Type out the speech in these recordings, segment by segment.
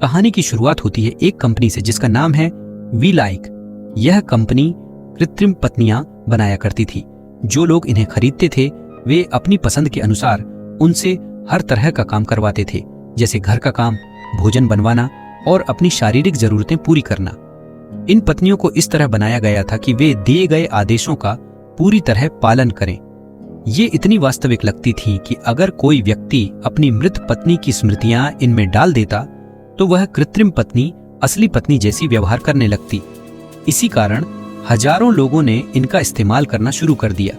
कहानी की शुरुआत होती है एक कंपनी से जिसका नाम है वी लाइक। यह कंपनी कृत्रिम पत्नियां बनाया करती थी। जो लोग इन्हें खरीदते थे वे अपनी पसंद के अनुसार उनसे हर तरह का काम करवाते थे, जैसे घर का काम, भोजन बनवाना और अपनी शारीरिक जरूरतें पूरी करना। इन पत्नियों को इस तरह बनाया गया था कि वे दिए गए आदेशों का पूरी तरह पालन करें। ये इतनी वास्तविक लगती थीं कि अगर कोई व्यक्ति अपनी मृत पत्नी की स्मृतियां इनमें डाल देता तो वह कृत्रिम पत्नी असली पत्नी जैसी व्यवहार करने लगती। इसी कारण हजारों लोगों ने इनका इस्तेमाल करना शुरू कर दिया।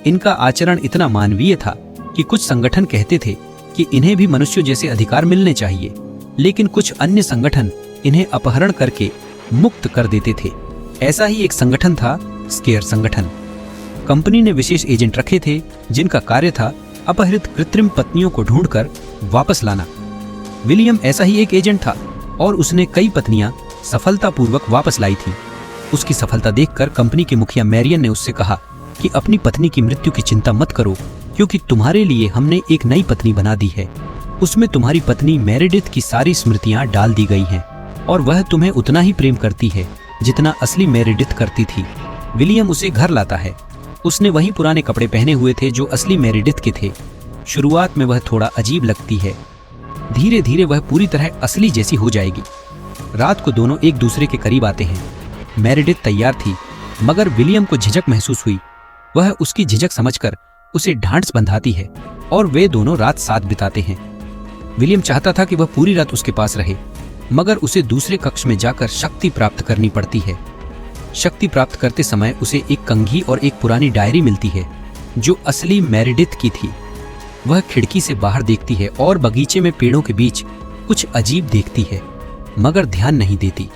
इनका आचरण इतना मानवीय था कि कुछ संगठन कहते थे कि इन्हें भी मनुष्यों जैसे अधिकार मिलने चाहिए, लेकिन कुछ अन्य संगठन इन्हें अपहरण करके मुक्त कर देते थे। ऐसा ही एक संगठन था स्केयर संगठन। कंपनी ने विशेष एजेंट रखे थे जिनका कार्य था अपहृत कृत्रिम पत्नियों को ढूंढकर वापस लाना। विलियम ऐसा ही एक एजेंट था और उसने कई पत्नियां सफलतापूर्वक वापस लाई थीं। उसकी सफलता देखकर कंपनी के मुखिया मैरियन ने उससे कहा कि अपनी पत्नी की मृत्यु की चिंता मत करो, क्योंकि तुम्हारे लिए हमने एक नई पत्नी बना दी है। उसमें तुम्हारी पत्नी मेरेडिथ की सारी स्मृतियां डाल दी गई हैं और वह तुम्हें उतना ही प्रेम करती है जितना असली मेरेडिथ करती थी। विलियम उसे घर लाता है। उसने वही पुराने कपड़े पहने हुए थे जो असली मेरेडिथ के थे। शुरुआत में वह थोड़ा अजीब लगती है, धीरे धीरे वह पूरी तरह असली जैसी हो जाएगी। रात को दोनों एक दूसरे के करीब आते हैं। मेरेडिथ तैयार थी, मगर विलियम को झिझक महसूस हुई। वह उसकी झिझक समझकर उसे ढांढस बंधाती है और वे दोनों रात साथ बिताते हैं। विलियम चाहता था कि वह पूरी रात उसके पास रहे, मगर उसे दूसरे कक्ष में जाकर शक्ति प्राप्त करनी पड़ती है। शक्ति प्राप्त करते समय उसे एक कंघी और एक पुरानी डायरी मिलती है जो असली मेरेडिथ की थी। वह खिड़की से बाहर देखती है और बगीचे में पेड़ों के बीच कुछ अजीब देखती है, मगर ध्यान नहीं देती।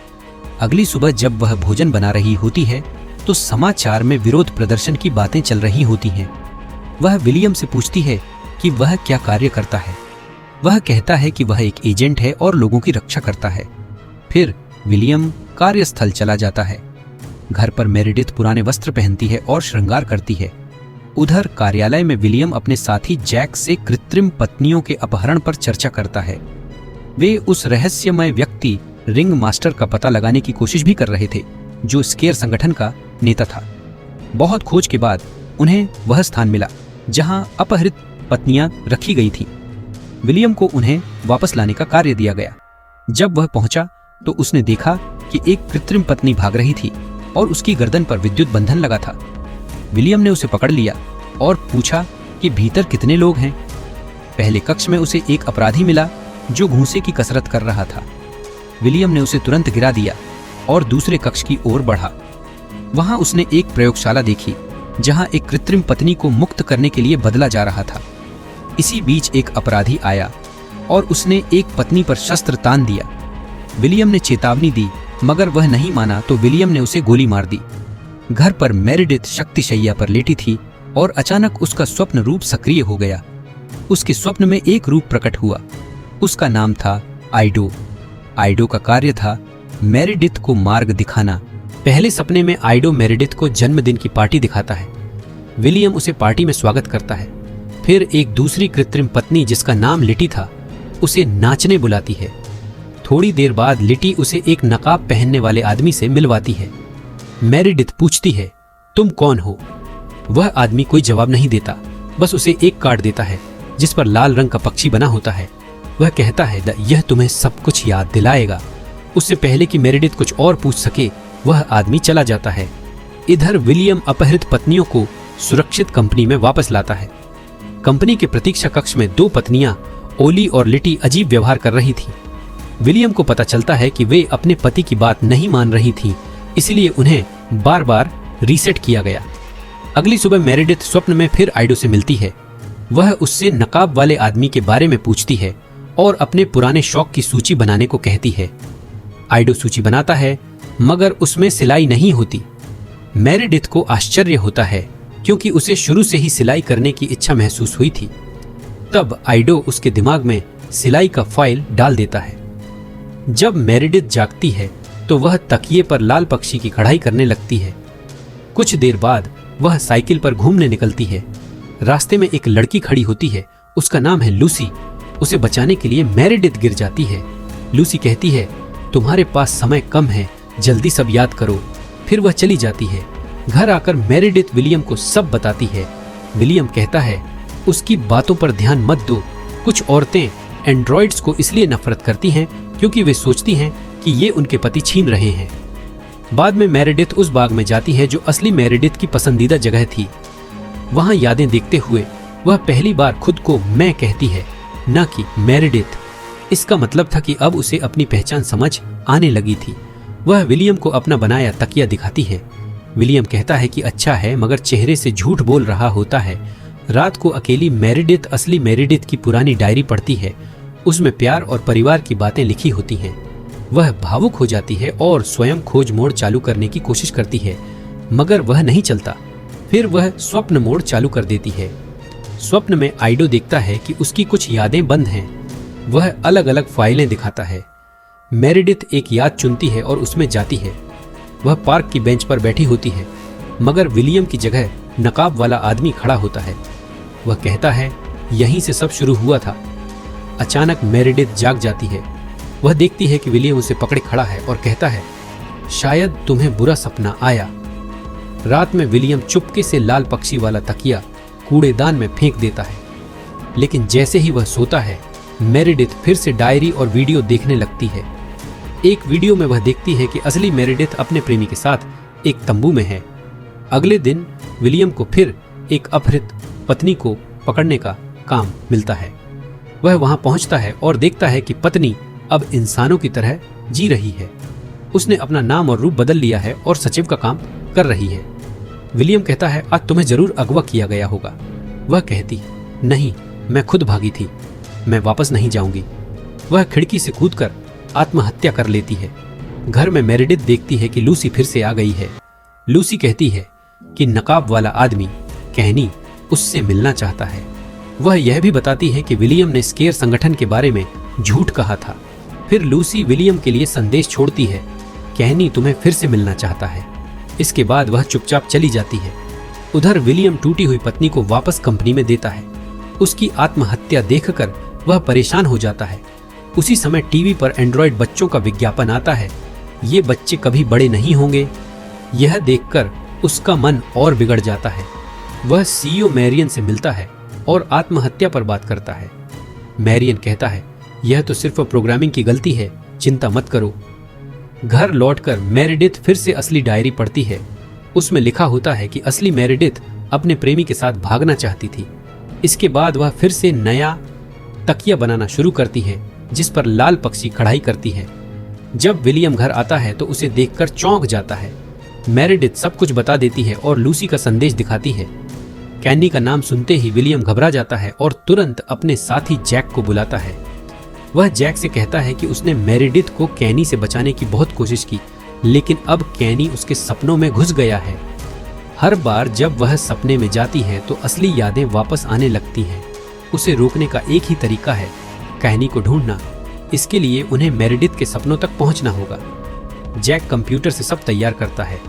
अगली सुबह जब वह भोजन बना रही होती है तो समाचार में विरोध प्रदर्शन की बातें चल रही होती हैं। वह विलियम से पूछती है कि वह क्या कार्य करता है। वह कहता है कि वह एक एजेंट है और लोगों की रक्षा करता है। फिर विलियम कार्यस्थल चला जाता है। घर पर मेरेडिथ पुराने वस्त्र पहनती है और श्रृंगार करती है। उधर कार्यालय में विलियम अपने साथी जैक से कृत्रिम पत्नियों के अपहरण पर चर्चा करता है। वे उस रहस्यमय व्यक्ति रिंग मास्टर का पता लगाने की कोशिश भी कर रहे थे जो स्केयर संगठन का नेता था। बहुत खोज के बाद उन्हें वह स्थान मिला जहां अपहृत पत्नियां रखी गई थीं। विलियम को उन्हें वापस लाने का कार्य दिया गया। जब वह पहुंचा तो उसने देखा कि एक कृत्रिम पत्नी भाग रही थी और उसकी गर्दन पर विद्युत बंधन लगा था। विलियम ने उसे पकड़ लिया और पूछा कि भीतर कितने लोग हैं। पहले कक्ष में उसे एक अपराधी मिला जो घूंसे की कसरत कर रहा था। विलियम ने उसे तुरंत गिरा दिया और दूसरे कक्ष की ओर बढ़ा। वहां उसने एक प्रयोगशाला देखी जहां एक कृत्रिम पत्नी को मुक्त करने के लिए बदला जा रहा था। इसी बीच एक अपराधी आया और उसने एक पत्नी पर शस्त्र तान दिया। विलियम ने चेतावनी दी, मगर वह नहीं माना तो विलियम ने उसे गोली मार दी। घर पर मेरेडिथ शक्तिशैया पर लेटी थी और अचानक उसका स्वप्न रूप सक्रिय हो गया। उसके स्वप्न में एक रूप प्रकट हुआ। उसका नाम था आइडो। आइडो का कार्य था मेरेडिथ को मार्ग दिखाना। पहले सपने में आइडो मेरेडिथ को जन्मदिन की पार्टी दिखाता है। विलियम उसे पार्टी में स्वागत करता है। फिर एक दूसरी कृत्रिम पत्नी जिसका नाम लिटी था उसे नाचने बुलाती है। थोड़ी देर बाद लिटी उसे एक नकाब पहनने वाले आदमी से मिलवाती है। मेरेडिथ पूछती है, तुम कौन हो? वह आदमी कोई जवाब नहीं देता, बस उसे एक कार्ड देता है जिस पर लाल रंग का पक्षी बना होता है। वह कहता है यह तुम्हें सब कुछ याद दिलाएगा। उससे पहले कि मेरेडिथ कुछ और पूछ सके वह आदमी चला जाता है। इधर विलियम अपहृत पत्नियों को सुरक्षित कंपनी में वापस लाता है। कंपनी के प्रतीक्षा कक्ष में दो पत्नियां ओली और लिटी अजीब व्यवहार कर रही थीं। विलियम को पता चलता है कि वे अपने पति की बात नहीं मान रही थीं, इसलिए उन्हें बार बार रीसेट किया गया। अगली सुबह मेरेडिथ स्वप्न में फिर आइडो से मिलती है। वह उससे नकाब वाले आदमी के बारे में पूछती है और अपने पुराने शौक की सूची बनाने को कहती है। आइडो सूची बनाता है, मगर उसमें सिलाई नहीं होती। मेरेडिथ को आश्चर्य होता है क्योंकि उसे शुरू से ही सिलाई करने की इच्छा महसूस हुई थी। तब आइडो उसके दिमाग में सिलाई का फाइल डाल देता है। जब मेरेडिथ जागती है तो वह तकिए पर लाल पक्षी की कढ़ाई करने लगती है। कुछ देर बाद वह साइकिल पर घूमने निकलती है। रास्ते में एक लड़की खड़ी होती है, उसका नाम है लूसी। उसे बचाने के लिए मेरेडिथ गिर जाती है। लूसी कहती है, तुम्हारे पास समय कम है, जल्दी सब याद करो। फिर वह चली जाती है। घर आकर मेरेडिथ विलियम को सब बताती है। विलियम कहता है, उसकी बातों पर ध्यान मत दो। कुछ औरतें एंड्रॉइड्स को इसलिए नफरत करती हैं क्योंकि वे सोचती हैं कि ये उनके पति छीन रहे हैं। बाद में मेरेडिथ उस बाग में जाती है जो असली मेरेडिथ की पसंदीदा जगह थी। वहां यादें देखते हुए वह पहली बार खुद को मैं कहती है, न कि मेरेडिथ। इसका मतलब था कि अब उसे अपनी पहचान समझ आने लगी थी। वह विलियम को अपना बनाया तकिया दिखाती है। विलियम कहता है कि अच्छा है, मगर चेहरे से झूठ बोल रहा होता है। रात को अकेली मेरेडिथ असली मेरेडिथ की पुरानी डायरी पढ़ती है। उसमें प्यार और परिवार की बातें लिखी होती हैं। वह भावुक हो जाती है और स्वयं खोज मोड चालू करने की कोशिश करती है, मगर वह नहीं चलता। फिर वह स्वप्न मोड चालू कर देती है। स्वप्न में आइडो देखता है कि उसकी कुछ यादें बंद हैं। वह अलग अलग फाइलें दिखाता है। मेरेडिथ एक याद चुनती है और उसमें जाती है। वह पार्क की बेंच पर बैठी होती है, मगर विलियम की जगह नकाब वाला आदमी खड़ा होता है। वह कहता है, यहीं से सब शुरू हुआ था। अचानक मेरेडिथ जाग जाती है। वह देखती है कि विलियम उसे पकड़े खड़ा है और कहता है, शायद तुम्हें बुरा सपना आया। रात में विलियम चुपके से लाल पक्षी वाला तकिया कूड़ेदान में फेंक देता है। लेकिन जैसे ही वह सोता है, मेरेडिथ फिर से डायरी और वीडियो देखने लगती है। एक वीडियो में वह देखती है कि असली मेरेडिथ अपने प्रेमी के साथ एक तंबू में है। अगले दिन विलियम को फिर एक अपहृत पत्नी को पकड़ने का काम मिलता है। वह वहां पहुंचता है और देखता है कि पत्नी अब इंसानों की तरह जी रही है। उसने अपना नाम और रूप बदल लिया है और सचिव का काम कर रही है। विलियम कहता है, आज तुम्हें जरूर अगवा किया गया होगा। वह कहती, नहीं, मैं खुद भागी थी, मैं वापस नहीं जाऊंगी। वह खिड़की से कूदकर आत्महत्या कर लेती है। घर में मेरेडिथ देखती है कि लूसी फिर से आ गई है। लूसी कहती है कि नकाब वाला आदमी कैनी उससे मिलना चाहता है। वह यह भी बताती है कि विलियम ने स्केयर संगठन के बारे में झूठ कहा था। फिर लूसी विलियम के लिए संदेश छोड़ती है, कैनी तुम्हें फिर से मिलना चाहता है। इसके बाद वह चुपचाप चली जाती है। उधर विलियम टूटी हुई पत्नी को वापस कंपनी में देता है। उसकी आत्महत्या देखकर वह परेशान हो जाता है। उसी समय टीवी पर एंड्रॉइड बच्चों का विज्ञापन आता है। ये बच्चे कभी बड़े नहीं होंगे। यह देखकर उसका मन और बिगड़ जाता है। वह सीईओ मैरियन से मिलता है और आत्महत्या पर बात करता है। मैरियन कहता है, यह तो सिर्फ प्रोग्रामिंग की गलती है, चिंता मत करो। घर लौटकर मेरेडिथ फिर से असली डायरी पढ़ती है। उसमें लिखा होता है कि असली मेरेडिथ अपने प्रेमी के साथ भागना चाहती थी। इसके बाद वह फिर से नया तकिया बनाना शुरू करती है जिस पर लाल पक्षी कढ़ाई करती है। जब विलियम घर आता है तो उसे देखकर चौंक जाता है। मेरेडिथ सब कुछ बता देती है और लूसी का संदेश दिखाती है। कैनी का नाम सुनते ही विलियम घबरा जाता है और तुरंत अपने साथी जैक को बुलाता है। वह जैक से कहता है कि उसने मेरेडिथ को कैनी से बचाने की बहुत कोशिश की, लेकिन अब कैनी उसके सपनों में घुस गया है। हर बार जब वह सपने में जाती है तो असली यादें वापस आने लगती हैं। उसे रोकने का एक ही तरीका है, कैनी को ढूंढना। इसके लिए उन्हें मेरेडिथ के सपनों तक पहुंचना होगा। जैक कंप्यूटर से सब तैयार करता है।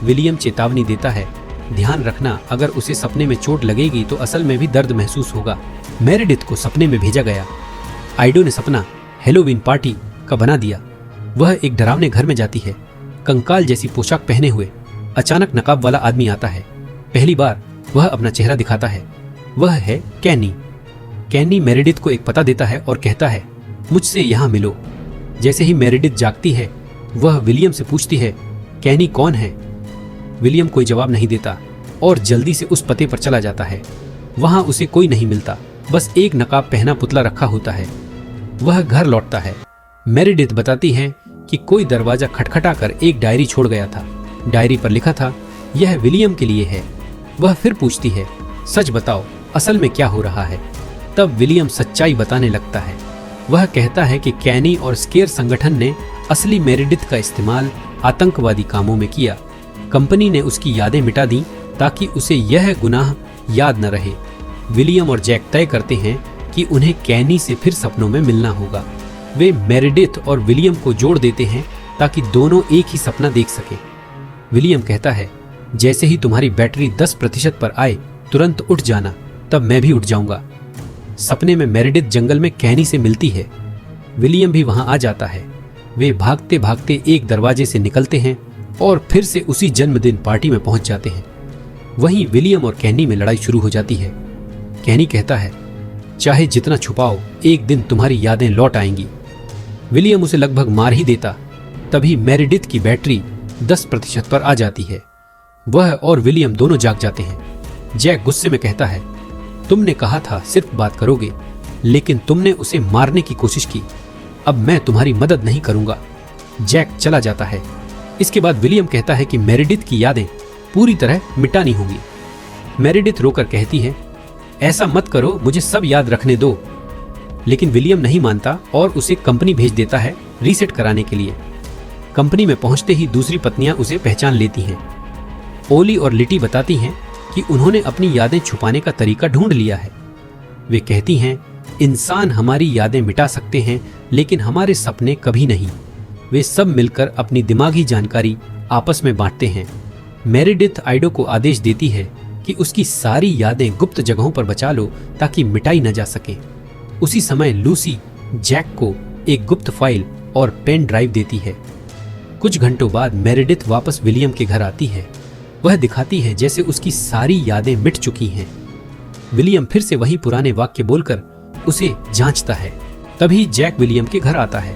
विलियम चेतावनी देता है, ध्यान रखना, अगर उसे सपने में चोट लगेगी तो असल में भी दर्द महसूस होगा। मेरेडिथ को सपने में भेजा गया। आइडो ने सपना हेलोवीन पार्टी का बना दिया। वह एक डरावने घर में जाती है, कंकाल जैसी पोशाक पहने हुए। अचानक नकाब वाला आदमी आता है। पहली बार वह अपना चेहरा दिखाता है। वह है कैनी। कैनी मेरेडिथ को एक पता देता है और कहता है, मुझसे यहाँ मिलो। जैसे ही मेरेडिथ जागती है, वह विलियम से पूछती है, कैनी कौन है? विलियम कोई जवाब नहीं देता और जल्दी से उस पते पर चला जाता है। वहां उसे कोई नहीं मिलता, बस एक नकाब पहना पुतला रखा होता है। वह घर लौटता है। मेरेडिथ बताती है कि कोई दरवाजा खटखटाकर एक डायरी छोड़ गया था। डायरी पर लिखा था, यह विलियम के लिए है। वह फिर पूछती है, सच बताओ, असल में क्या हो रहा है? तब विलियम सच्चाई बताने लगता है। वह कहता है कि कैनी और स्केयर संगठन ने असली मेरेडिथ का इस्तेमाल आतंकवादी कामों में किया। कंपनी ने उसकी यादें मिटा दी ताकि उसे यह गुनाह याद न रहे। विलियम और जैक तय करते हैं कि उन्हें कैनी से फिर सपनों में मिलना होगा। वे मेरेडिथ और विलियम को जोड़ देते हैं ताकि दोनों एक ही सपना देख सके। विलियम कहता है, जैसे ही तुम्हारी बैटरी 10% पर आए तुरंत उठ जाना, तब मैं भी उठ जाऊंगा। सपने में मेरेडिथ जंगल में कैनी से मिलती है। विलियम भी वहां आ जाता है। वे भागते भागते एक दरवाजे से निकलते हैं और फिर से उसी जन्मदिन पार्टी में पहुंच जाते हैं। वहीं विलियम और कैनी में लड़ाई शुरू हो जाती है। कैनी कहता है, चाहे जितना छुपाओ, एक दिन तुम्हारी यादें लौट आएंगी। विलियम उसे लगभग मार ही देता। तभी मेरिडिथ की बैटरी 10% पर आ जाती है। वह और विलियम दोनों जाग जाते हैं। जैक गुस्से में कहता है, तुमने कहा था सिर्फ बात करोगे, लेकिन तुमने उसे मारने की कोशिश की। अब मैं तुम्हारी मदद नहीं करूंगा। जैक चला जाता है। इसके बाद विलियम कहता है कि मेरिडिथ की यादें पूरी तरह मिटानी होंगी। मेरिडिथ रोकर कहती है, ऐसा मत करो, मुझे सब याद रखने दो। लेकिन विलियम नहीं मानता और उसे कंपनी भेज देता है रीसेट कराने के लिए। कंपनी में पहुंचते ही दूसरी पत्नियां उसे पहचान लेती हैं। ओली और लिटी बताती हैं कि उन्होंने अपनी यादें छुपाने का तरीका ढूंढ लिया है। वे कहती हैं, इंसान हमारी यादें मिटा सकते हैं, लेकिन हमारे सपने कभी नहीं। वे सब मिलकर अपनी दिमागी जानकारी आपस में बांटते हैं। मेरिडिथ आइडो को आदेश देती है कि उसकी सारी यादें गुप्त जगहों पर बचा लो ताकि मिटाई न जा सके। उसी समय लूसी जैक को एक गुप्त फाइल और पेन ड्राइव देती है। कुछ घंटों बाद मेरिडिथ वापस विलियम के घर आती है। वह दिखाती है जैसे उसकी सारी यादें मिट चुकी हैं। विलियम फिर से वही पुराने वाक्य बोलकर उसे जांचता है। तभी जैक विलियम के घर आता है।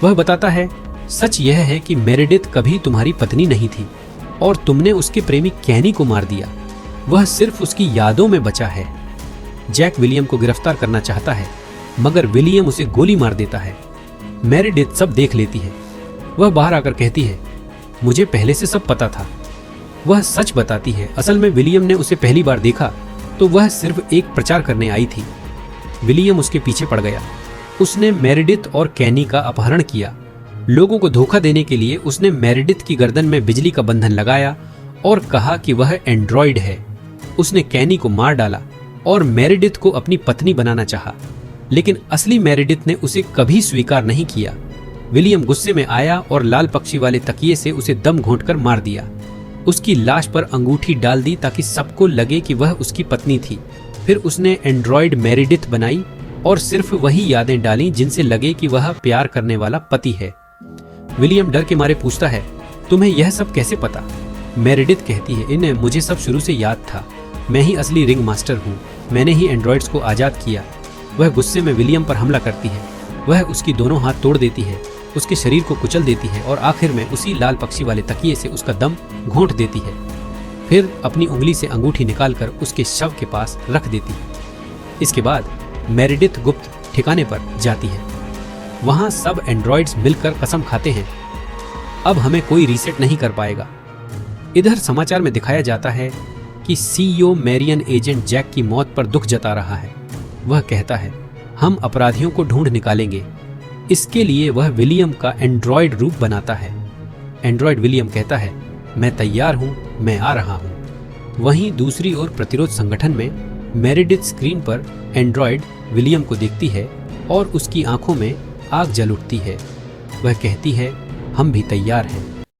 वह बताता है, सच यह है कि मेरिडिथ कभी तुम्हारी पत्नी नहीं थी और तुमने उसके प्रेमी कैनी को मार दिया। वह सिर्फ उसकी यादों में बचा है। जैक विलियम को गिरफ्तार करना चाहता है, मगर विलियम उसे गोली मार देता है। मेरिडिथ सब देख लेती है। वह बाहर आकर कहती है, मुझे पहले से सब पता था। वह सच बताती है। असल में विलियम ने उसे पहली बार देखा तो वह सिर्फ एक प्रचार करने आई थी। विलियम उसके पीछे पड़ गया। उसने मेरिडिथ और कैनी का अपहरण किया। लोगों को धोखा देने के लिए उसने मेरिडिथ की गर्दन में बिजली का बंधन लगाया और कहा कि वह एंड्रॉइड है। उसने कैनी को मार डाला और मेरिडिथ को अपनी पत्नी बनाना चाहा, लेकिन असली मेरिडिथ ने उसे कभी स्वीकार नहीं किया। विलियम गुस्से में आया और लाल पक्षी वाले तकिए से उसे दम घोंटकर मार दिया। उसकी लाश पर अंगूठी डाल दी ताकि सबको लगे कि वह उसकी पत्नी थी। फिर उसने एंड्रॉइड मेरिडिथ बनाई और सिर्फ वही यादें डाली जिनसे लगे कि वह प्यार करने वाला पति है। विलियम डर के मारे पूछता है, तुम्हें यह सब कैसे पता? मेरिडिथ कहती है, इन्हें मुझे सब शुरू से याद था। मैं ही असली रिंग मास्टर हूँ। मैंने ही एंड्रॉइड्स को आजाद किया। वह गुस्से में विलियम पर हमला करती है। वह उसकी दोनों हाथ तोड़ देती है, उसके शरीर को कुचल देती है और आखिर में उसी लाल पक्षी वाले तकिए से उसका दम घोंट देती है। फिर अपनी उंगली से अंगूठी निकालकर उसके शव के पास रख देती है। इसके बाद मेरिडिथ गुप्त ठिकाने पर जाती है। वहां सब एंड्रॉइड्स मिलकर कसम खाते हैं, अब हमें कोई रीसेट नहीं कर पाएगा। इधर समाचार में दिखाया जाता है कि सीईओ मैरियन एजेंट जैक की मौत पर दुख जता रहा है। वह कहता है, हम अपराधियों को ढूंढ निकालेंगे। इसके लिए वह विलियम का एंड्रॉइड रूप बनाता है। एंड्रॉइड विलियम कहता है, मैं तैयार हूं, मैं आ रहा हूं। वहीं दूसरी ओर प्रतिरोध संगठन में मेरिडिथ स्क्रीन पर एंड्रॉइड विलियम को देखती है और उसकी आंखों में आग जल उठती है। वह कहती है, हम भी तैयार हैं।